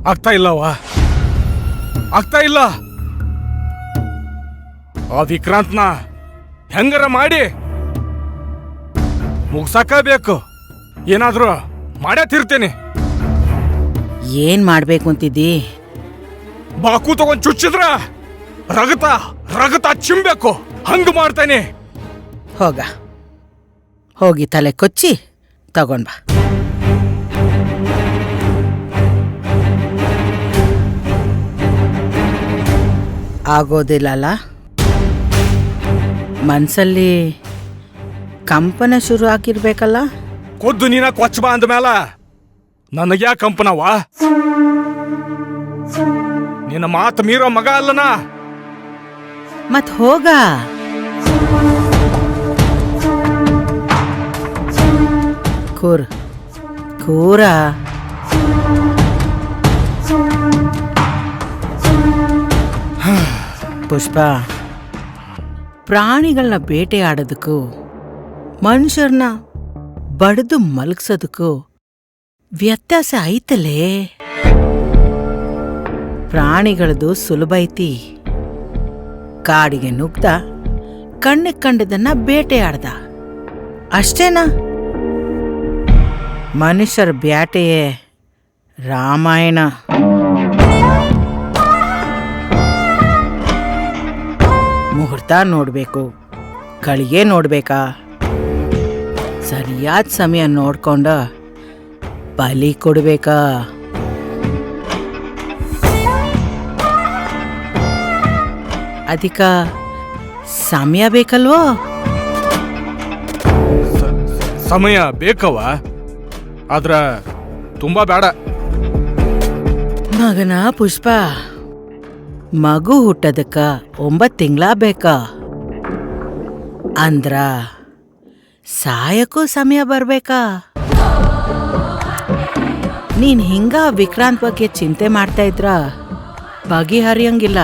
ಆಗ್ತಾ ಇಲ್ಲವಾ, ಆಗ್ತಾ ಇಲ್ಲ. ಆ ವಿಕ್ರಾಂತ್ನ ಹೆಂಗಾರ ಮಾಡಿ ಮುಗ್ಸಾಕಬೇಕು. ಏನಾದ್ರೂ ಮಾಡೇ ತಿರ್ತೇನೆ. ಏನ್ ಮಾಡ್ಬೇಕು ಅಂತಿದ್ದಿ? ಬಾಕು ತಗೊಂಡ್ ಚುಚ್ಚಿದ್ರ ರಗತ ರಗತ ಚಿಮ್ಬೇಕು, ಹಂಗ ಮಾಡ್ತೇನೆ. ಹೋಗಿ ತಲೆ ಕೊಚ್ಚಿ ತಗೊಂಡ್ ಬಾ. ಆಗೋದಿಲ್ಲಲ್ಲ? ಮನ್ಸಲ್ಲಿ ಕಂಪನ ಶುರು ಆಗಿರ್ಬೇಕಲ್ಲ? ಕೊದ್ದು ನೀನ ಕೊಚ್ಚ ಬಾ ಅಂದ್ಮೇಲ ನನಗ್ಯಾ ಕಂಪನವಾ? ನಿನ್ನ ಮಾತು ಮೀರೋ ಮಗ ಅಲ್ಲನಾ. ಮತ್ ಹೋಗ. ಕೂರ ಪುಷ್ಪ, ಪ್ರಾಣಿಗಳನ್ನ ಬೇಟೆಯಾಡೋದಕ್ಕೂ ಮನುಷ್ಯರನ್ನ ಬಡ್ದು ಮಲಗ್ಸೋದಕ್ಕೂ ವ್ಯತ್ಯಾಸ ಐತಲೇ. ಪ್ರಾಣಿಗಳದು ಸುಲಭ ಐತಿ. ಕಾಡಿಗೆ ನುಗ್ದ, ಕಣ್ಣಿಗೆ ಕಂಡದನ್ನ ಬೇಟೆಯಾಡ್ದ, ಅಷ್ಟೇನಾ? ಮನುಷ್ಯರ ಬ್ಯಾಟೆಯೇ ರಾಮಾಯಣ. ಮುಹೂರ್ತ ನೋಡ್ಬೇಕು, ಗಳಿಗೆ ನೋಡ್ಬೇಕಾ, ಸರಿಯಾದ ಸಮಯ ನೋಡ್ಕೊಂಡ ಬಲಿ ಕೊಡ್ಬೇಕಾ. ಅದಕ್ಕ ಸಮಯ ಬೇಕಲ್ವೋ? ಸಮಯ ಬೇಕವ, ಆದ್ರ ತುಂಬಾ ಬೇಡ. ಮಗನ ಪುಷ್ಪ, ಮಗು ಹುಟ್ಟದಕ್ಕ 9 ತಿಂಗಳ ಬೇಕಾ? ಅಂದ್ರ ಸಾಯಕ್ಕೂ ಸಮಯ ಬರ್ಬೇಕಾ? ನೀನ್ ಹಿಂಗ ವಿಕ್ರಾಂತ್ ಬಗ್ಗೆ ಚಿಂತೆ ಮಾಡ್ತಾ ಇದ್ರ ಬಗೆಹರಿಯಂಗಿಲ್ಲ.